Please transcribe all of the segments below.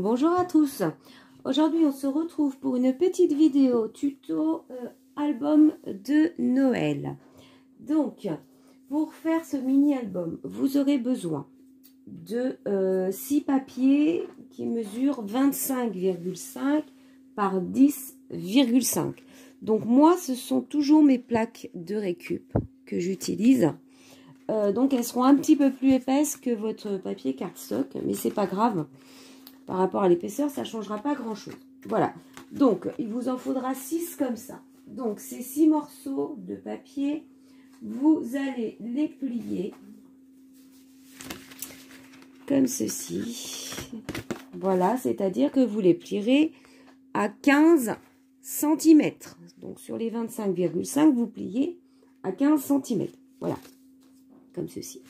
Bonjour à tous. Aujourd'hui on se retrouve pour une petite vidéo tuto album de Noël. Donc pour faire ce mini album vous aurez besoin de 6 papiers qui mesurent 25,5 par 10,5. Donc moi ce sont toujours mes plaques de récup que j'utilise. Donc elles seront un petit peu plus épaisses que votre papier cardstock, mais c'est pas grave. Par rapport à l'épaisseur, ça ne changera pas grand-chose. Voilà. Donc, il vous en faudra 6 comme ça. Donc, ces 6 morceaux de papier, vous allez les plier comme ceci. Voilà, c'est-à-dire que vous les plierez à 15 cm. Donc, sur les 25,5, vous pliez à 15 cm. Voilà, comme ceci.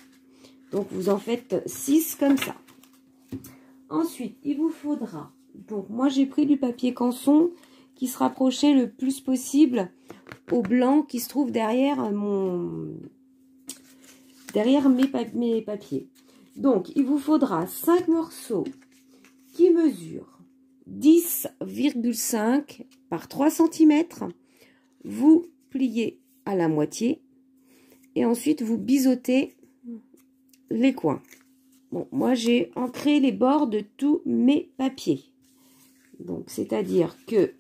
Donc, vous en faites 6 comme ça. Ensuite, il vous faudra, donc moi j'ai pris du papier canson qui se rapprochait le plus possible au blanc qui se trouve derrière mes papiers. Donc, il vous faudra 5 morceaux qui mesurent 10,5 par 3 cm. Vous pliez à la moitié et ensuite vous biseautez les coins. Bon, moi, j'ai ancré les bords de tous mes papiers. Donc, c'est-à-dire que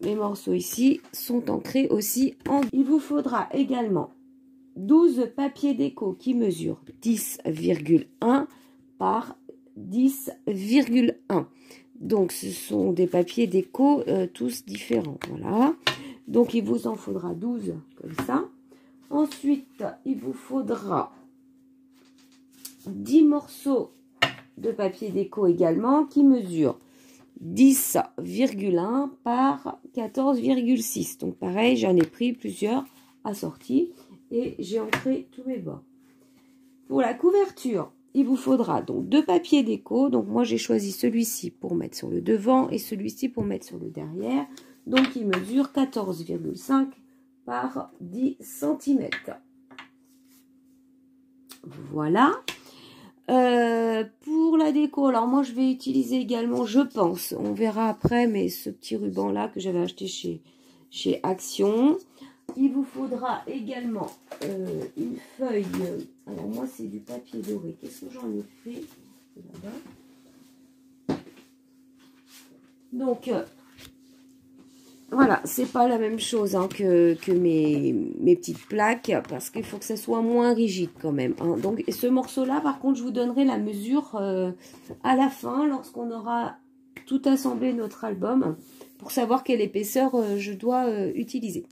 les morceaux ici sont ancrés aussi en... Il vous faudra également 12 papiers déco qui mesurent 10,1 par 10,1. Donc, ce sont des papiers déco tous différents. Voilà. Donc, il vous en faudra 12 comme ça. Ensuite, il vous faudra 10 morceaux de papier déco également qui mesurent 10,1 par 14,6. Donc pareil, j'en ai pris plusieurs assortis et j'ai ancré tous mes bords. Pour la couverture, il vous faudra donc 2 papiers déco. Donc moi j'ai choisi celui-ci pour mettre sur le devant et celui-ci pour mettre sur le derrière. Donc il mesure 14,5 par 10 cm. Voilà. Pour la déco, alors moi je vais utiliser également, je pense, on verra après, mais ce petit ruban là que j'avais acheté chez Action. Il vous faudra également une feuille, alors moi c'est du papier doré, qu'est-ce que j'en ai fait là-bas? Donc voilà, c'est pas la même chose hein, que mes petites plaques, parce qu'il faut que ça soit moins rigide quand même. Hein. Donc, ce morceau-là, par contre, je vous donnerai la mesure à la fin, lorsqu'on aura tout assemblé notre album, pour savoir quelle épaisseur je dois utiliser.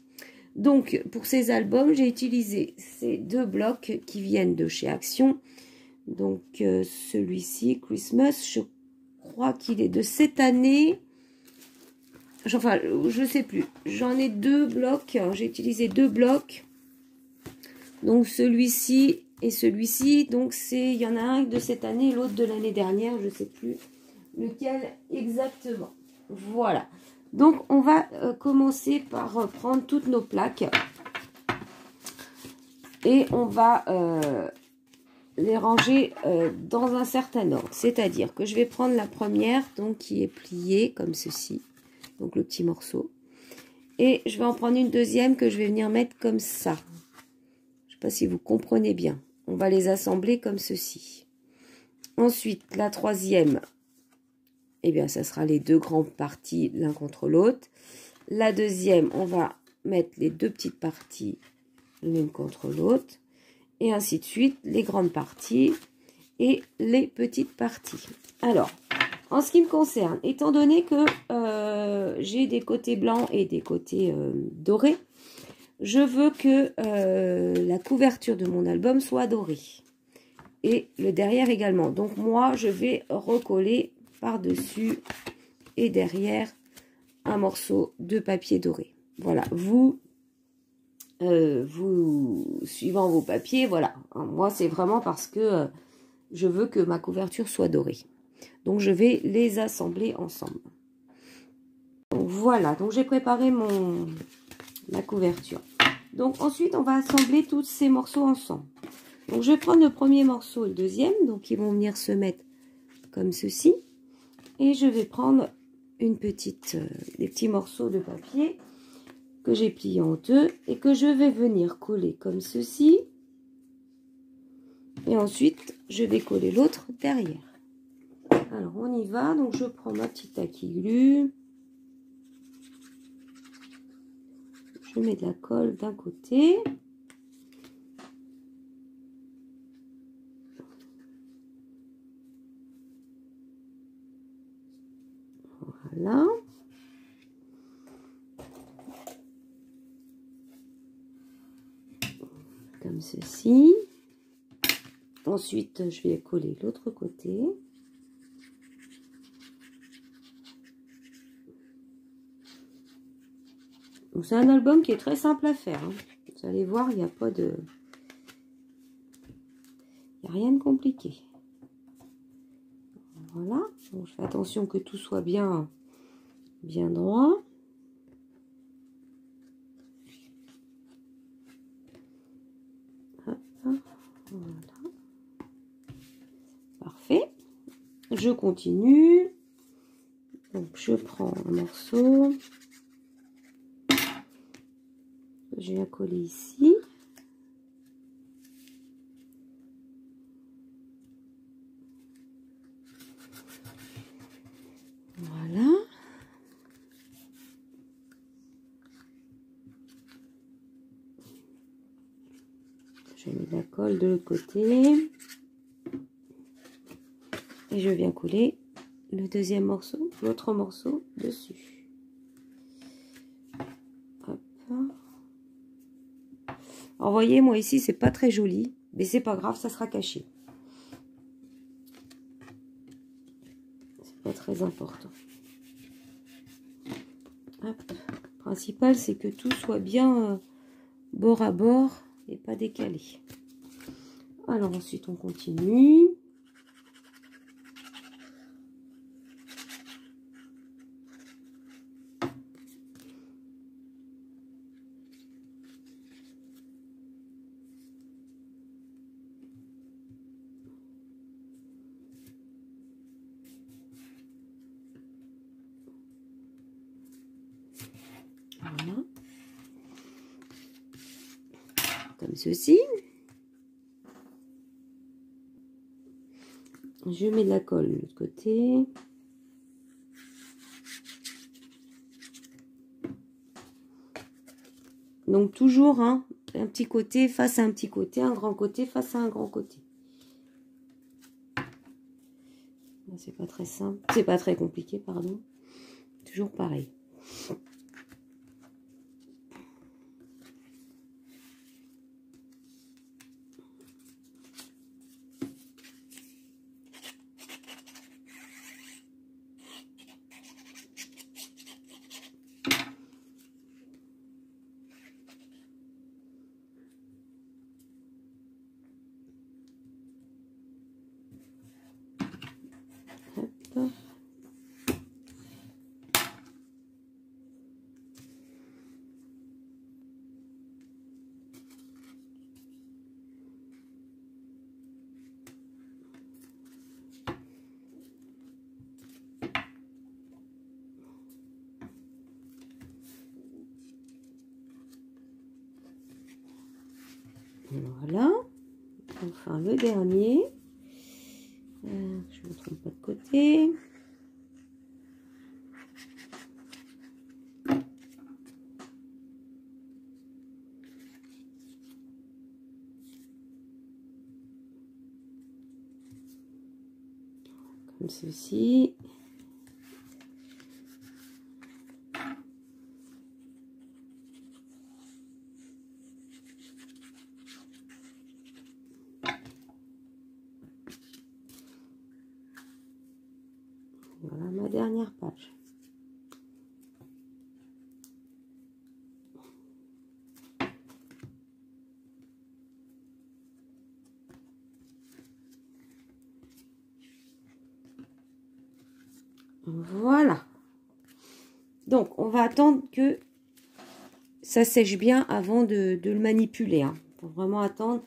Donc, pour ces albums, j'ai utilisé ces 2 blocs qui viennent de chez Action. Donc, celui-ci, Christmas, je crois qu'il est de cette année... Enfin, je sais plus. J'en ai 2 blocs. J'ai utilisé 2 blocs. Donc, celui-ci et celui-ci. Donc, il y en a un de cette année et l'autre de l'année dernière. Je ne sais plus lequel exactement. Voilà. Donc, on va commencer par prendre toutes nos plaques. Et on va les ranger dans un certain ordre. C'est-à-dire que je vais prendre la première, donc qui est pliée comme ceci. Donc le petit morceau. Et je vais en prendre une deuxième que je vais venir mettre comme ça. Je ne sais pas si vous comprenez bien. On va les assembler comme ceci. Ensuite, la troisième, eh bien, ça sera les 2 grandes parties l'un contre l'autre. La deuxième, on va mettre les 2 petites parties l'une contre l'autre. Et ainsi de suite, les grandes parties et les petites parties. Alors, en ce qui me concerne, étant donné que j'ai des côtés blancs et des côtés dorés, je veux que la couverture de mon album soit dorée. Et le derrière également. Donc moi, je vais recoller par-dessus et derrière un morceau de papier doré. Voilà, vous suivant vos papiers, voilà. Moi, c'est vraiment parce que je veux que ma couverture soit dorée. Donc, je vais les assembler ensemble. Donc, voilà. Donc, j'ai préparé la couverture. Donc, ensuite, on va assembler tous ces morceaux ensemble. Donc, je vais prendre le premier morceau et le deuxième. Donc, ils vont venir se mettre comme ceci. Et je vais prendre des petits morceaux de papier que j'ai pliés en deux et que je vais venir coller comme ceci. Et ensuite, je vais coller l'autre derrière. Alors, on y va. Donc, je prends ma petite taquiglu. Je mets de la colle d'un côté. Voilà. Comme ceci. Ensuite, je vais coller l'autre côté. C'est un album qui est très simple à faire. Hein. Vous allez voir, il n'y a pas de... Il n'y a rien de compliqué. Voilà. Donc, je fais attention que tout soit bien droit. Hop, voilà. Parfait. Je continue. Donc, je prends un morceau. Je viens coller ici. Voilà. Je mets de la colle de l'autre côté. Et je viens coller le deuxième morceau, l'autre morceau dessus. Hop. Alors, voyez, moi ici, c'est pas très joli, mais c'est pas grave, ça sera caché. C'est pas très important. Hop. Le principal, c'est que tout soit bien bord à bord et pas décalé. Alors ensuite, on continue. Voilà. Comme ceci. Je mets de la colle de l'autre côté. Donc toujours hein, un petit côté face à un petit côté, un grand côté face à un grand côté. C'est pas très simple, c'est pas très compliqué, pardon. Toujours pareil. Hop. Voilà, enfin le dernier, je ne me trompe pas de côté. Comme ceci. Voilà ma dernière page. Voilà. Donc, on va attendre que ça sèche bien avant de le manipuler. Hein. Faut vraiment attendre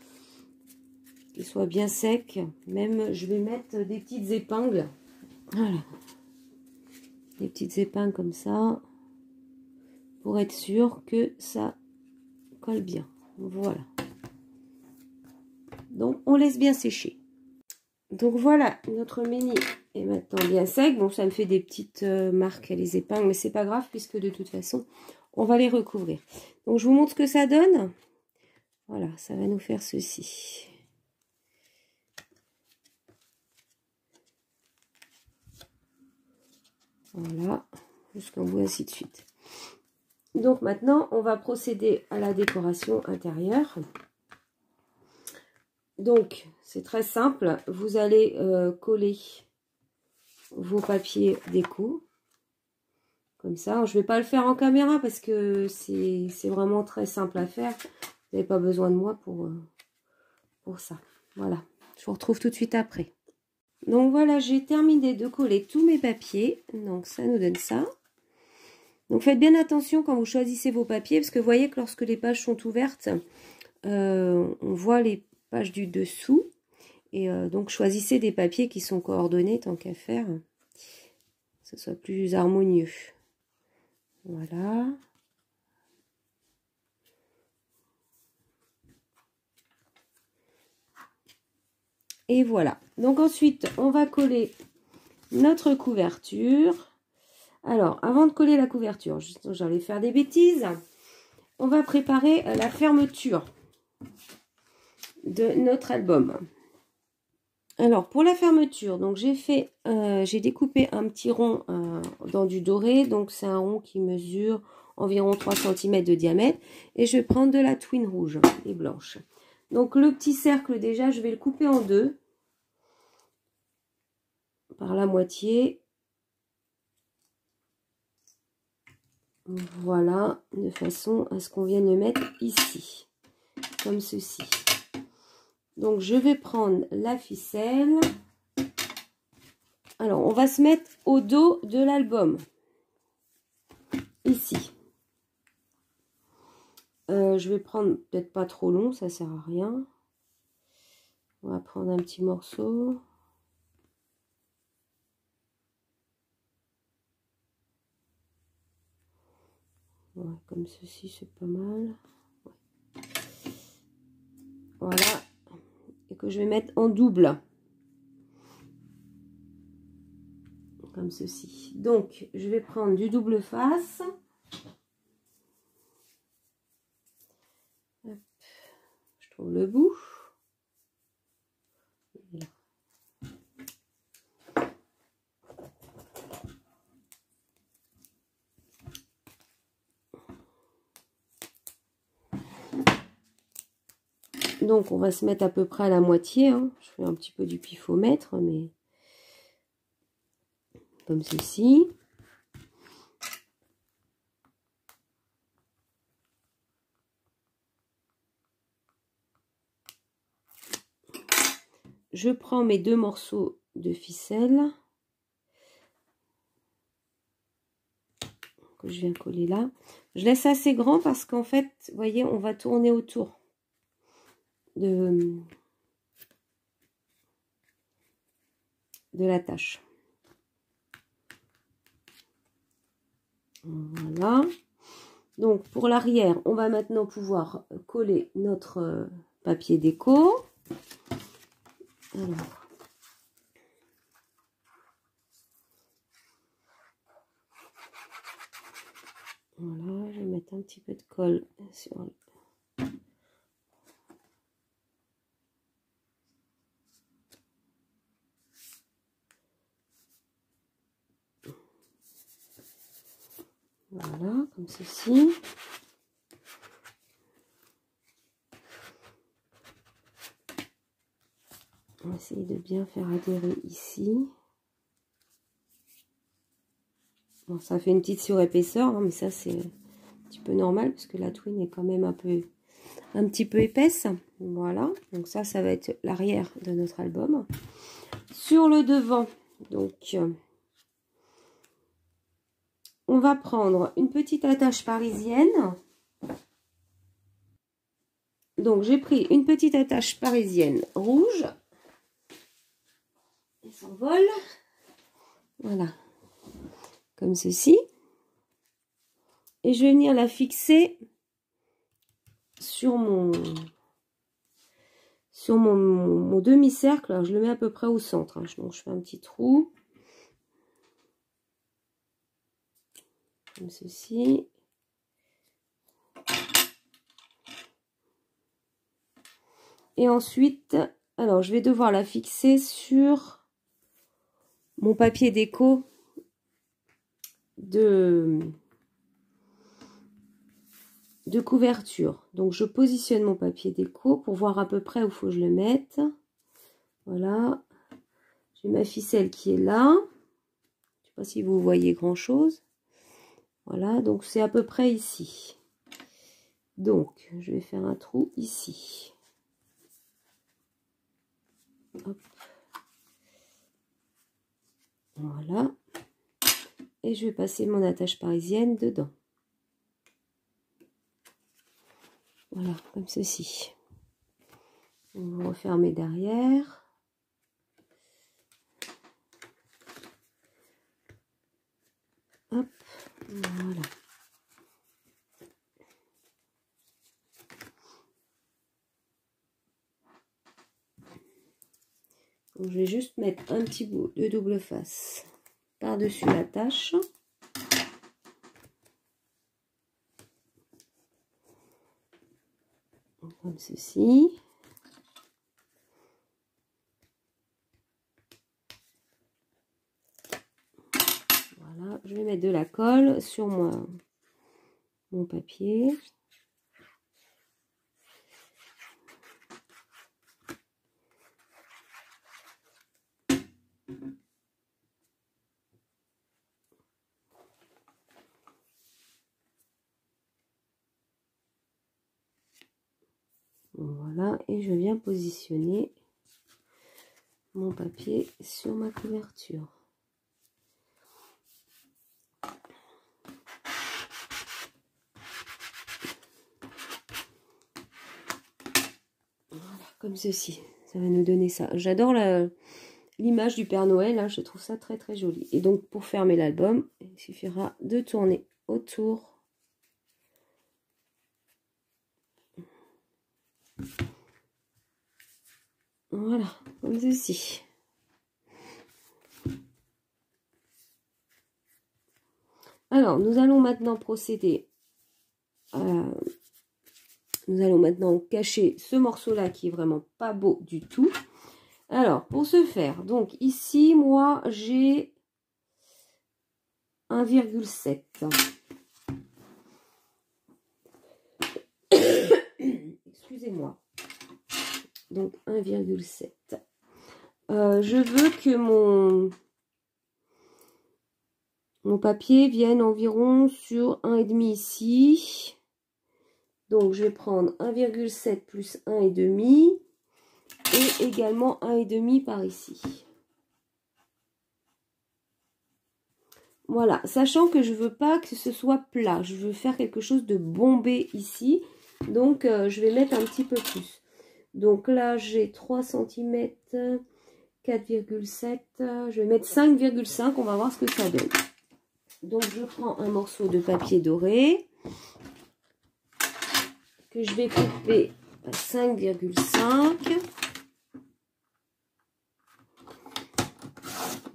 qu'il soit bien sec. Même, je vais mettre des petites épingles. Voilà. des petites épingles comme ça pour être sûr que ça colle bien. Voilà. Donc on laisse bien sécher. Donc voilà, notre menhir est maintenant bien sec. Bon, ça me fait des petites marques les épingles, mais c'est pas grave puisque de toute façon on va les recouvrir. Donc je vous montre ce que ça donne. Voilà, ça va nous faire ceci. Voilà, jusqu'en bout, ainsi de suite. Donc maintenant, on va procéder à la décoration intérieure. Donc, c'est très simple. Vous allez coller vos papiers déco. Comme ça. Je ne vais pas le faire en caméra parce que c'est vraiment très simple à faire. Vous n'avez pas besoin de moi pour ça. Voilà, je vous retrouve tout de suite après. Donc voilà, j'ai terminé de coller tous mes papiers. Donc ça nous donne ça. Donc faites bien attention quand vous choisissez vos papiers, parce que vous voyez que lorsque les pages sont ouvertes, on voit les pages du dessous. Et donc choisissez des papiers qui sont coordonnés tant qu'à faire, que ce soit plus harmonieux. Voilà. Et voilà. Donc ensuite, on va coller notre couverture. Alors, avant de coller la couverture, j'allais faire des bêtises. On va préparer la fermeture de notre album. Alors, pour la fermeture, donc j'ai découpé un petit rond dans du doré. Donc, c'est un rond qui mesure environ 3 cm de diamètre. Et je vais prendre de la twine rouge et blanche. Donc, le petit cercle, déjà, je vais le couper en deux. Par la moitié. Voilà, de façon à ce qu'on vienne le mettre ici, comme ceci. Donc, je vais prendre la ficelle. Alors, on va se mettre au dos de l'album, ici. Je vais prendre, peut-être pas trop long, ça sert à rien. On va prendre un petit morceau. Ouais, comme ceci, c'est pas mal. Ouais. Voilà. Et que je vais mettre en double. Comme ceci. Donc, je vais prendre du double face. Hop. Je trouve le bout. Et là. Donc, on va se mettre à peu près à la moitié. Hein. Je fais un petit peu du pifomètre, mais comme ceci. Je prends mes deux morceaux de ficelle que je viens coller là. Je laisse assez grand parce qu'en fait, vous voyez, on va tourner autour de la tâche. Voilà. Donc, pour l'arrière, on va maintenant pouvoir coller notre papier déco. Alors. Voilà, je vais mettre un petit peu de colle sur le... Voilà, comme ceci. On va essayer de bien faire adhérer ici. Bon, ça fait une petite surépaisseur, hein, mais ça c'est un petit peu normal puisque la twine est quand même un petit peu épaisse. Voilà, donc ça va être l'arrière de notre album. Sur le devant, donc on va prendre une petite attache parisienne. Donc j'ai pris une petite attache parisienne rouge. Elle s'envole. Voilà. comme ceci. Et je vais venir la fixer sur mon demi-cercle. Alors, je le mets à peu près au centre, hein. Donc, je fais un petit trou. Comme ceci. Et ensuite, alors, je vais devoir la fixer sur mon papier déco de couverture. Donc, je positionne mon papier déco pour voir à peu près où il faut que je le mette. Voilà. J'ai ma ficelle qui est là. Je ne sais pas si vous voyez grand-chose. Voilà, donc c'est à peu près ici. Donc, je vais faire un trou ici. Hop. Voilà. Et je vais passer mon attache parisienne dedans. Voilà, comme ceci. On va refermer derrière. Hop, voilà. Donc, je vais juste mettre un petit bout de double face par-dessus la tâche. Comme ceci. Voilà, je vais mettre de la colle sur mon papier. Voilà, et je viens positionner mon papier sur ma couverture. Voilà, comme ceci. Ça va nous donner ça. J'adore l'image du Père Noël, hein, je trouve ça très très joli. Et donc pour fermer l'album, il suffira de tourner autour. Voilà, comme ceci. Alors, nous allons maintenant procéder à... Nous allons maintenant cacher ce morceau-là qui est vraiment pas beau du tout. Alors, pour ce faire, donc ici, moi, j'ai 1,7. Excusez-moi. Donc, 1,7. Je veux que mon papier vienne environ sur 1,5 ici. Donc, je vais prendre 1,7 plus 1,5 et également 1,5 par ici. Voilà, sachant que je veux pas que ce soit plat. Je veux faire quelque chose de bombé ici. Donc, je vais mettre un petit peu plus. Donc là, j'ai 3 cm, 4,7. Je vais mettre 5,5. On va voir ce que ça donne. Donc, je prends un morceau de papier doré que je vais couper à 5,5.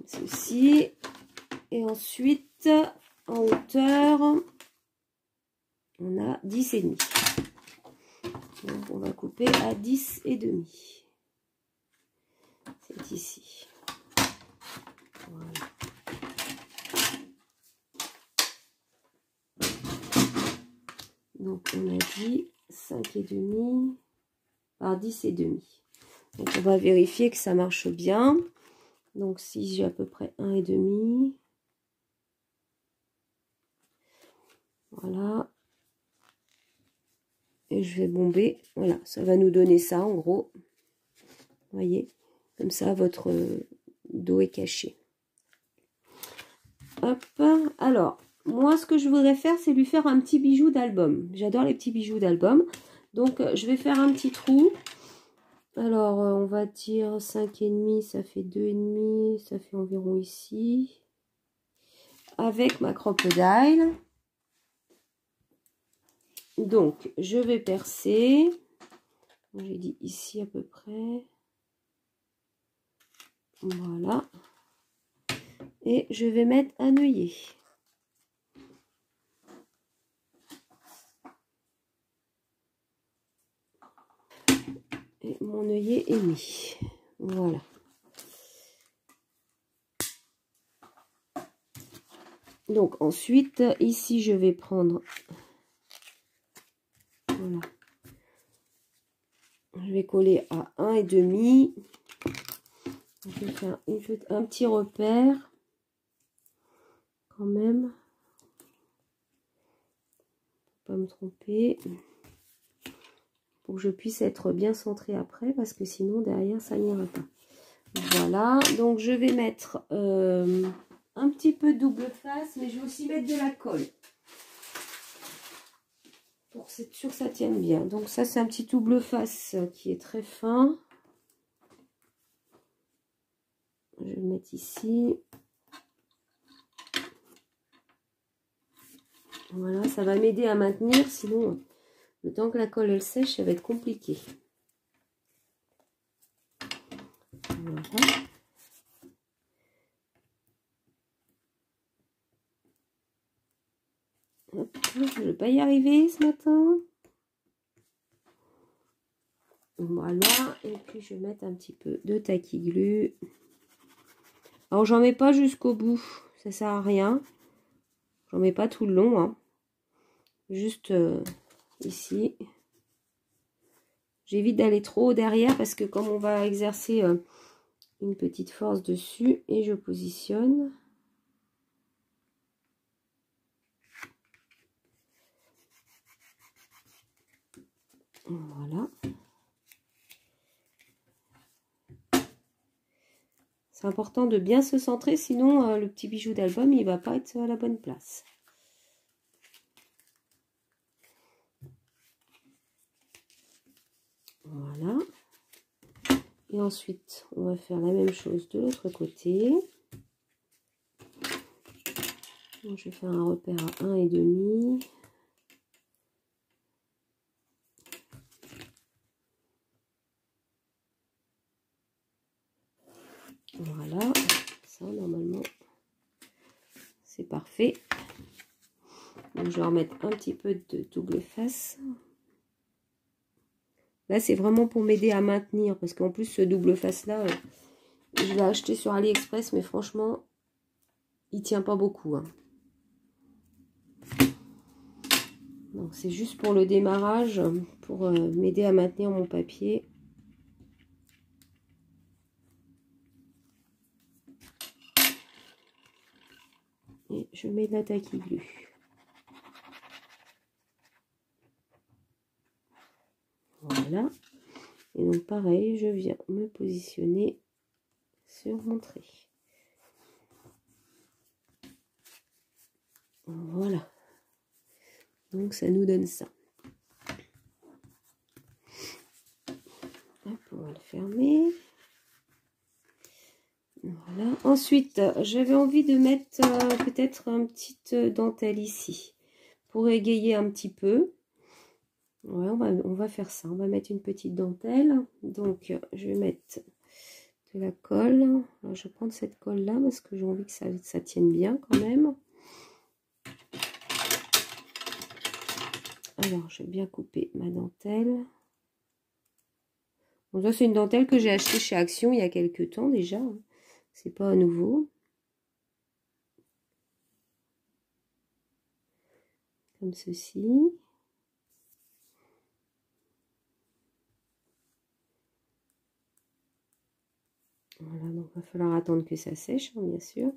Ceci. Et ensuite, en hauteur, on a 10,5. Donc, on va couper à 10,5. C'est ici. Voilà. Donc, on a dit 5,5 par 10,5. Donc, on va vérifier que ça marche bien. Donc, si j'ai à peu près 1,5. Voilà. Et je vais bomber. Voilà, ça va nous donner ça en gros. Vous voyez, comme ça, votre dos est caché. Hop. Alors, moi, ce que je voudrais faire, c'est lui faire un petit bijou d'album. J'adore les petits bijoux d'album. Donc, je vais faire un petit trou. Alors, on va dire 5,5, ça fait 2,5, ça fait environ ici. avec ma crocodile. Donc, je vais percer. J'ai dit ici à peu près. Voilà. Et je vais mettre un œillet. Et mon œillet est mis. Voilà. Donc ensuite, ici, je vais prendre... Voilà. Je vais coller à 1,5. Je vais faire un petit repère. Quand même. Pas me tromper. Pour que je puisse être bien centrée après. Parce que sinon, derrière, ça n'ira pas. Voilà. Donc, je vais mettre un petit peu de double face. Mais je vais aussi mettre de la colle. Pour être sûr que ça tienne bien. Donc ça, c'est un petit double face qui est très fin. Je vais le mettre ici. Voilà, ça va m'aider à maintenir. Sinon, le temps que la colle elle sèche, ça va être compliqué. Voilà. Hop, je ne vais pas y arriver ce matin. Voilà, et puis je vais mettre un petit peu de taquiglu. Alors j'en mets pas jusqu'au bout, ça sert à rien. J'en mets pas tout le long, hein. Juste ici. J'évite d'aller trop derrière parce que comme on va exercer une petite force dessus, et je positionne. Voilà. C'est important de bien se centrer, sinon le petit bijou d'album, il va pas être à la bonne place. Voilà. Et ensuite, on va faire la même chose de l'autre côté. Donc, je vais faire un repère à 1,5. Voilà, ça normalement c'est parfait. Donc je vais remettre un petit peu de double face. Là c'est vraiment pour m'aider à maintenir parce qu'en plus ce double face là, je l'ai acheté sur AliExpress mais franchement il tient pas beaucoup. Hein. Donc c'est juste pour le démarrage, pour m'aider à maintenir mon papier. Et je mets de la taquiglu. Voilà. Et donc pareil, je viens me positionner sur mon trait. Voilà. Donc ça nous donne ça. Hop, on va le fermer. Voilà. Ensuite, j'avais envie de mettre peut-être une petite dentelle ici pour égayer un petit peu. Ouais, on va faire ça. On va mettre une petite dentelle. Donc, je vais mettre de la colle. Alors, je vais prendre cette colle là parce que j'ai envie que ça tienne bien quand même. Alors, je vais bien couper ma dentelle. Bon, ça, c'est une dentelle que j'ai achetée chez Action il y a quelques temps déjà. C'est pas à nouveau. Comme ceci. Voilà, donc il va falloir attendre que ça sèche, hein, bien sûr.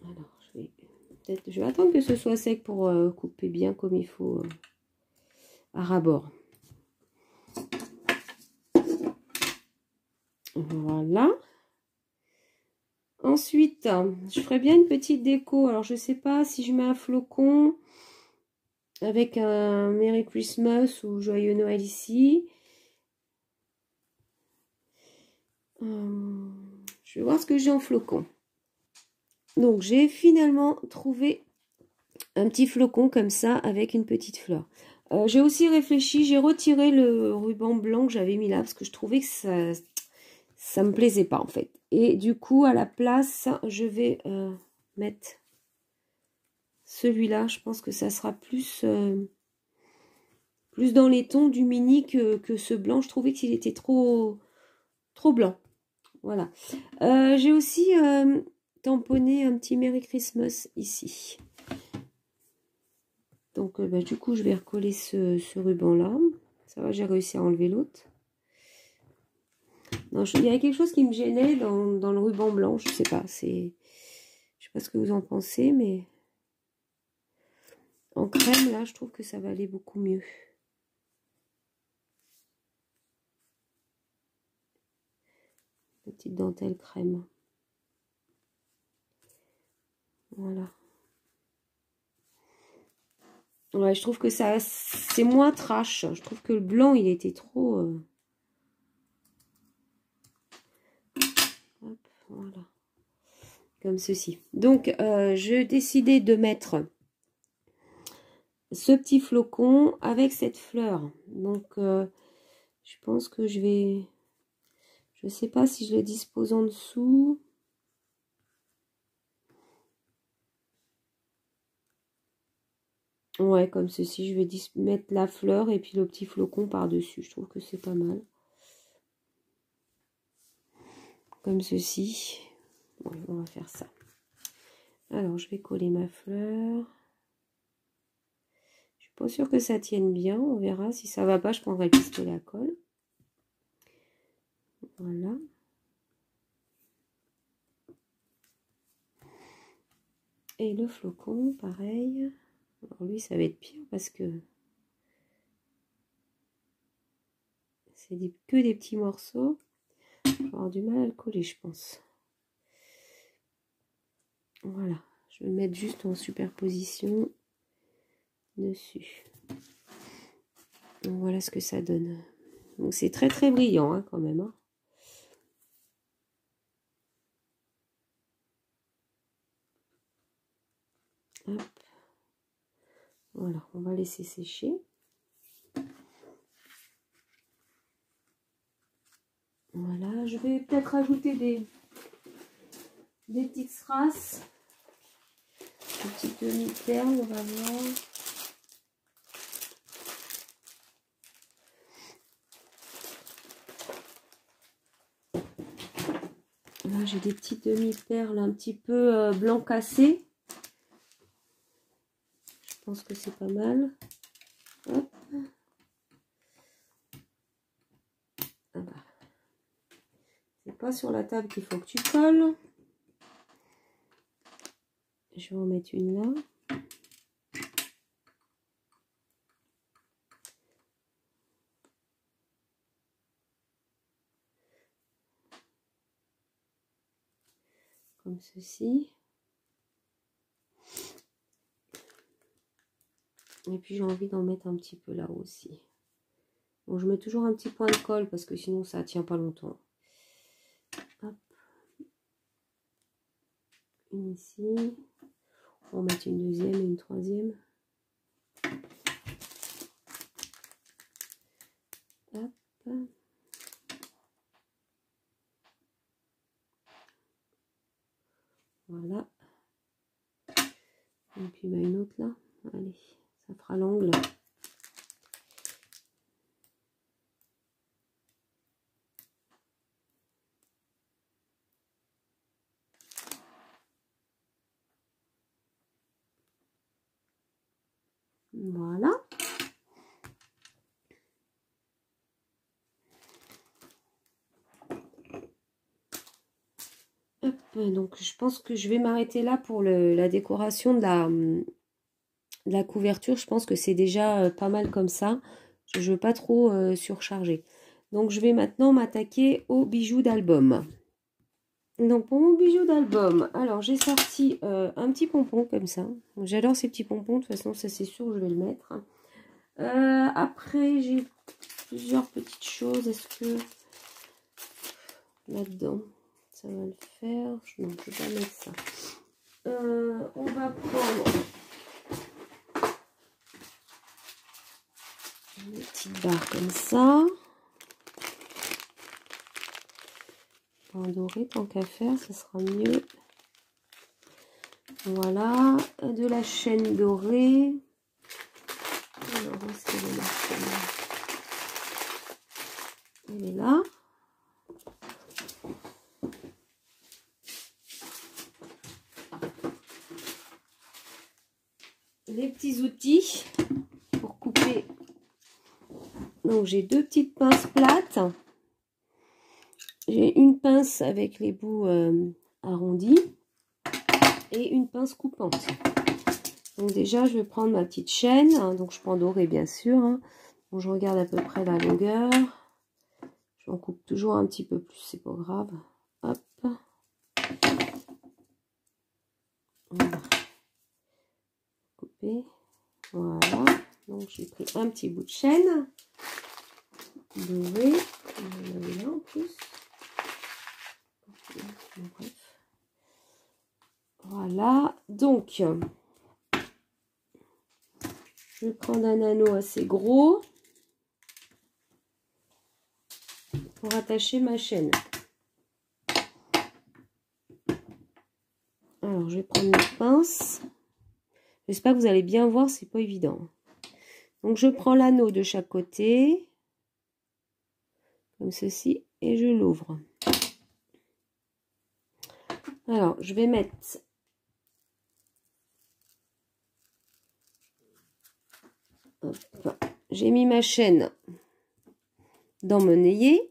Alors, je vais attendre que ce soit sec pour couper bien comme il faut à ras-bord. Voilà. Ensuite, je ferai bien une petite déco. Alors, je sais pas si je mets un flocon avec un Merry Christmas ou Joyeux Noël ici. Je vais voir ce que j'ai en flocon. Donc, j'ai finalement trouvé un petit flocon comme ça avec une petite fleur. J'ai aussi réfléchi, j'ai retiré le ruban blanc que j'avais mis là parce que je trouvais que ça me plaisait pas en fait. Et du coup, à la place, je vais mettre celui-là. Je pense que ça sera plus dans les tons du mini que ce blanc. Je trouvais qu'il était trop blanc. Voilà. J'ai aussi tamponné un petit Merry Christmas ici. Donc, du coup, je vais recoller ce ruban-là. Ça va, j'ai réussi à enlever l'autre. Il y a quelque chose qui me gênait dans le ruban blanc. Je sais pas. Je sais pas ce que vous en pensez, mais en crème, là, je trouve que ça va aller beaucoup mieux. Petite dentelle crème. Voilà. Ouais, je trouve que ça, c'est moins trash. Je trouve que le blanc, il était trop... Hop, voilà. Comme ceci. Donc, j'ai décidé de mettre ce petit flocon avec cette fleur. Donc, je pense que je vais... Je sais pas si je le dispose en dessous. Ouais, comme ceci. Je vais mettre la fleur et puis le petit flocon par-dessus. Je trouve que c'est pas mal. Comme ceci. Ouais, on va faire ça. Alors, je vais coller ma fleur. Je suis pas sûre que ça tienne bien. On verra. Si ça va pas, je prendrai le pistolet à colle. Voilà. Et le flocon, pareil. Alors lui, ça va être pire parce que c'est que des petits morceaux. Je vais avoir du mal à le coller, je pense. Voilà. Je vais le mettre juste en superposition dessus. Donc voilà ce que ça donne. Donc c'est très très brillant hein, quand même. Hein. Hop. Voilà, on va laisser sécher. Voilà, je vais peut-être ajouter des petites strass, des petites demi-perles, on va voir. Là, j'ai des petites demi-perles un petit peu blanc cassé. Je pense que c'est pas mal. Hop. Ah bah. C'est pas sur la table qu'il faut que tu colles. Je vais en mettre une là. Comme ceci. Et puis j'ai envie d'en mettre un petit peu là aussi. Bon, je mets toujours un petit point de colle parce que sinon ça tient pas longtemps. Hop. Une ici. On va mettre une deuxième et une troisième. Hop. Voilà. Et puis bah, une autre là. Allez, ça fera l'angle. Voilà. Hop, donc je pense que je vais m'arrêter là pour la décoration de la couverture. Je pense que c'est déjà pas mal comme ça. Je ne veux pas trop surcharger. Donc je vais maintenant m'attaquer aux bijoux d'album. Donc pour mon bijou d'album, alors j'ai sorti un petit pompon comme ça. J'adore ces petits pompons, de toute façon ça c'est sûr je vais le mettre. Après j'ai plusieurs petites choses. Est-ce que là-dedans, ça va le faire. Non, je ne vais pas mettre ça. On va prendre une petite barre comme ça. En doré, tant qu'à faire, ce sera mieux. Voilà, de la chaîne dorée. Alors, où est-ce qu'elle est la chaîne? Elle est là. Les petits outils pour couper. Donc, j'ai deux petites pinces plates. J'ai une pince avec les bouts arrondis et une pince coupante. Donc déjà, je vais prendre ma petite chaîne. Hein, donc je prends doré bien sûr. Hein. Donc je regarde à peu près la longueur. J'en coupe toujours un petit peu plus, c'est pas grave. Hop. Voilà. Couper. Voilà. Donc j'ai pris un petit bout de chaîne. Doré. Il y en avait là en plus. Bref. Voilà, donc je vais prendre un anneau assez gros pour attacher ma chaîne. Alors je vais prendre une pince. J'espère que vous allez bien voir, c'est pas évident. Donc je prends l'anneau de chaque côté, comme ceci, et je l'ouvre. Alors je vais mettre j'ai mis ma chaîne dans mon œillet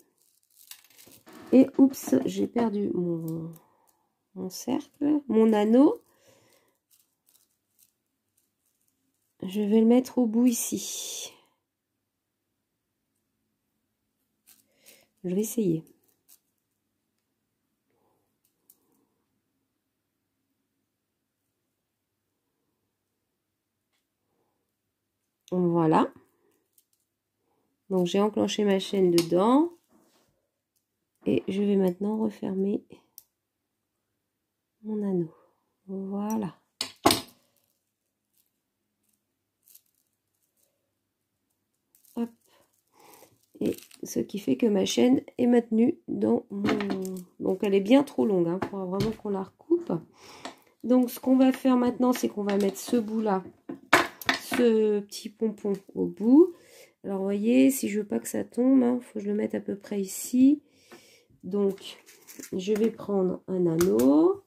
et oups, j'ai perdu mon cercle, mon anneau. Je vais le mettre au bout ici. Je vais essayer. Voilà. Donc j'ai enclenché ma chaîne dedans. Et je vais maintenant refermer mon anneau. Voilà. Hop. Et ce qui fait que ma chaîne est maintenue dans mon... Donc elle est bien trop longue. Il faudra vraiment qu'on la recoupe. Donc ce qu'on va faire maintenant, c'est qu'on va mettre ce bout-là, ce petit pompon au bout. Alors vous voyez, si je veux pas que ça tombe, il faut que je le mette à peu près ici. Donc je vais prendre un anneau.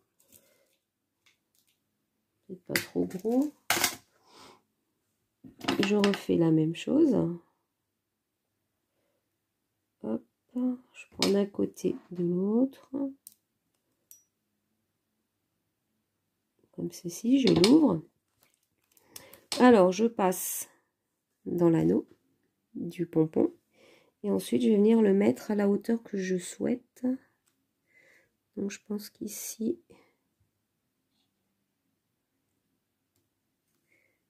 Pas trop gros. Je refais la même chose. Hop, je prends d'un côté de l'autre. Comme ceci, je l'ouvre. Alors, je passe dans l'anneau du pompon. Et ensuite, je vais venir le mettre à la hauteur que je souhaite. Donc, je pense qu'ici,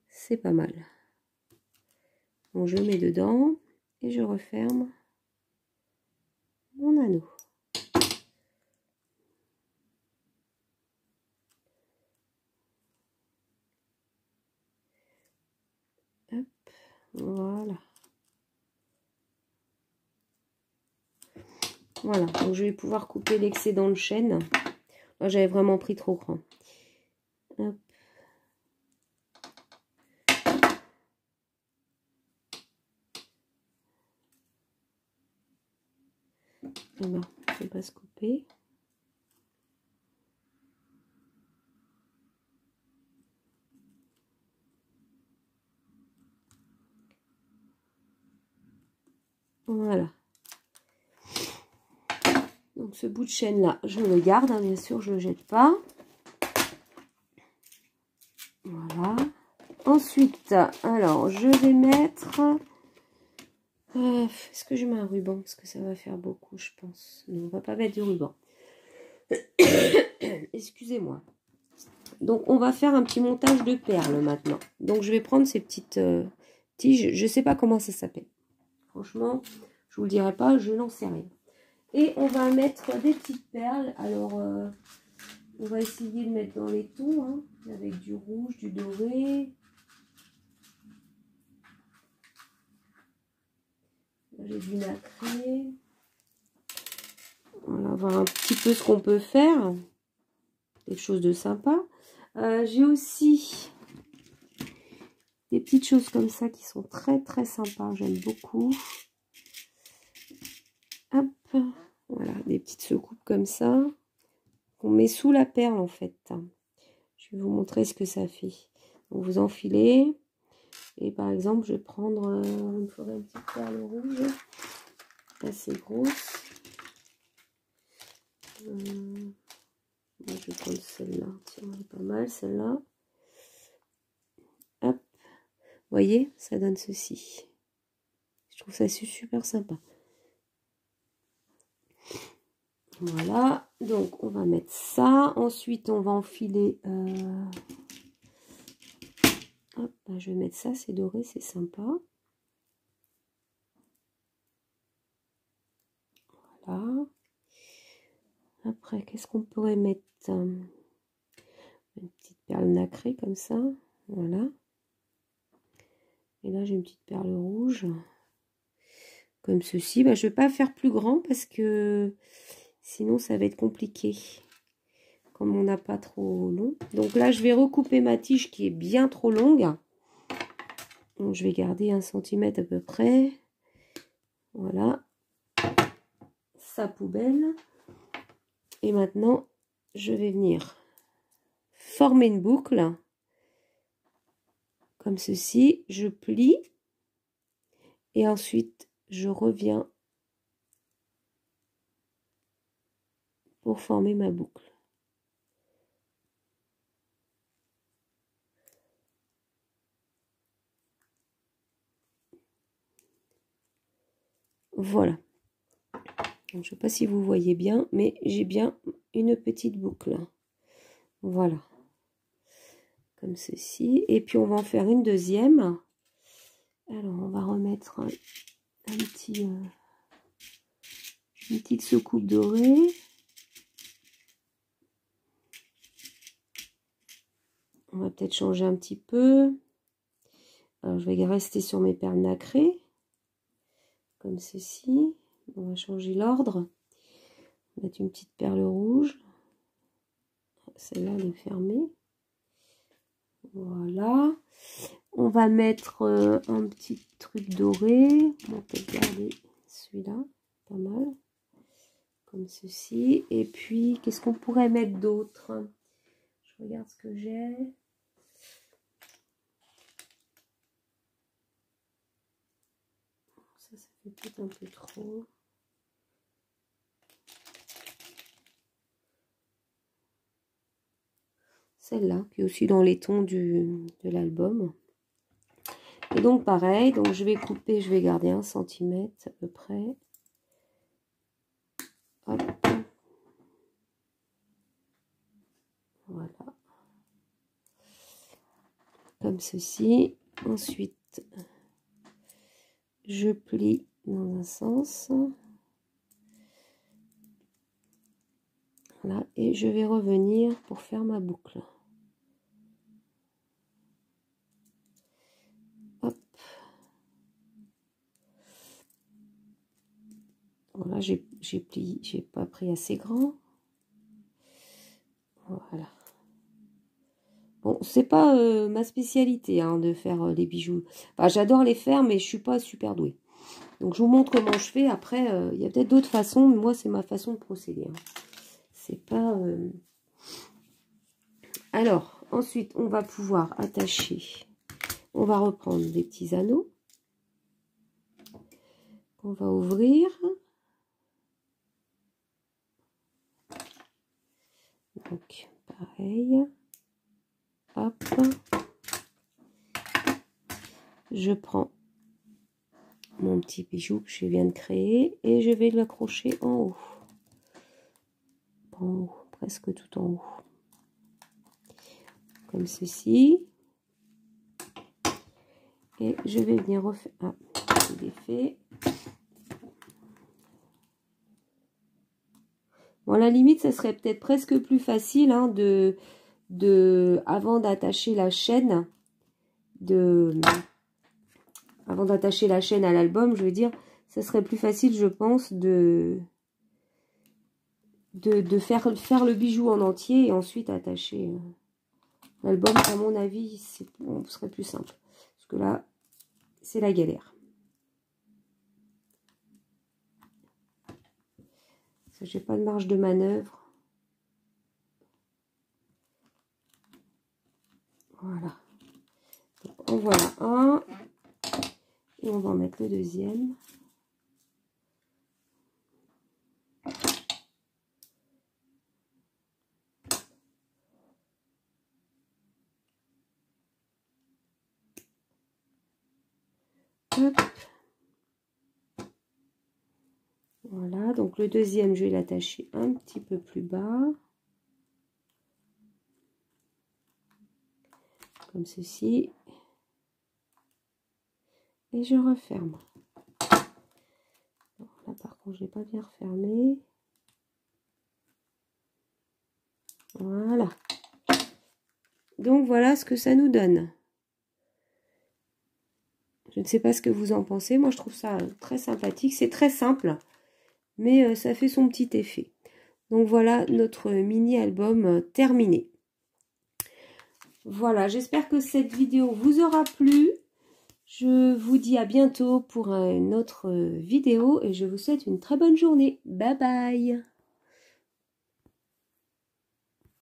c'est pas mal. Donc, je mets dedans et je referme mon anneau. Hop, voilà. Voilà, donc je vais pouvoir couper l'excédent de chaîne. Là, j'avais vraiment pris trop grand. Hop. Et ben, je vais pas se couper. Voilà. Donc ce bout de chaîne là, je le garde, bien sûr, je ne le jette pas. Voilà. Ensuite, alors je vais mettre... Est-ce que je mets un ruban? Parce que ça va faire beaucoup, je pense. Non, on va pas mettre du ruban. Excusez-moi. Donc on va faire un petit montage de perles maintenant. Donc je vais prendre ces petites tiges. Je ne sais pas comment ça s'appelle. Franchement, je vous le dirai pas, je n'en sais rien. Et on va mettre des petites perles. Alors, on va essayer de mettre dans les tons, hein, avec du rouge, du doré. J'ai du nacré. On va voir un petit peu ce qu'on peut faire. Quelque chose de sympa. J'ai aussi des petites choses comme ça qui sont très très sympas. J'aime beaucoup. Hop. Voilà, des petites secoupes comme ça. Qu'on met sous la perle en fait. Je vais vous montrer ce que ça fait. Donc vous enfilez. Et par exemple, je vais prendre une petite perle rouge. Assez grosse. Je vais prendre celle-là. Tiens, elle est pas mal celle-là. Hop. Vous voyez, ça donne ceci. Je trouve ça super sympa. Voilà. Donc, on va mettre ça. Ensuite, on va enfiler... Hop, je vais mettre ça. C'est doré, c'est sympa. Voilà. Après, qu'est-ce qu'on pourrait mettre? Une petite perle nacrée comme ça. Voilà. Et là, j'ai une petite perle rouge. Comme ceci. Je ne vais pas faire plus grand parce que sinon, ça va être compliqué. Comme on n'a pas trop long. Donc là, je vais recouper ma tige qui est bien trop longue. Donc, je vais garder 1 cm à peu près. Voilà. Sa poubelle. Et maintenant, je vais venir former une boucle. Comme ceci. Je plie. Et ensuite, je reviens pour former ma boucle. Voilà. Donc, je ne sais pas si vous voyez bien, mais j'ai bien une petite boucle. Voilà. Comme ceci. Et puis, on va en faire une deuxième. Alors, on va remettre une petite secoupe dorée. On va peut-être changer un petit peu. Alors, je vais rester sur mes perles nacrées. Comme ceci. On va changer l'ordre. On va mettre une petite perle rouge. Celle-là, elle est fermée. Voilà. On va mettre un petit truc doré. On va peut-être garder celui-là. Pas mal. Comme ceci. Et puis, qu'est-ce qu'on pourrait mettre d'autre? Je regarde ce que j'ai. Ça fait peut-être un peu trop. Celle-là, qui est aussi dans les tons de l'album. Et donc, pareil, donc je vais couper, je vais garder 1 cm à peu près. Hop. Voilà. Comme ceci. Ensuite, je plie dans un sens. Voilà. Et je vais revenir pour faire ma boucle. Hop. Voilà, j'ai plié, j'ai pas pris assez grand. Voilà. Bon, c'est pas ma spécialité hein, de faire les bijoux. Enfin, j'adore les faire, mais je suis pas super douée. Donc, je vous montre comment je fais. Après, il y a peut-être d'autres façons, mais moi, c'est ma façon de procéder. Hein. C'est pas... Alors, ensuite, on va pouvoir attacher. On va reprendre les petits anneaux. On va ouvrir. Donc, pareil. Hop. Je prends mon petit bijou que je viens de créer et je vais l'accrocher en haut. En haut, presque tout en haut. Comme ceci. Et je vais venir refaire... Ah, c'est défait. Bon, à la limite, ça serait peut-être presque plus facile hein, avant d'attacher la chaîne, avant d'attacher la chaîne à l'album, je veux dire, ça serait plus facile, je pense, de faire le bijou en entier et ensuite attacher l'album. À mon avis, ce serait plus simple. Parce que là, c'est la galère. J'ai pas de marge de manœuvre. Voilà. Donc, en voilà un. Et on va en mettre le deuxième. Hop. Voilà, donc le deuxième, je vais l'attacher un petit peu plus bas. Comme ceci. Et je referme. Alors là, par contre, je n'ai pas bien refermé. Voilà. Donc, voilà ce que ça nous donne. Je ne sais pas ce que vous en pensez. Moi, je trouve ça très sympathique. C'est très simple, mais ça fait son petit effet. Donc, voilà notre mini-album terminé. Voilà, j'espère que cette vidéo vous aura plu. Je vous dis à bientôt pour une autre vidéo et je vous souhaite une très bonne journée. Bye bye!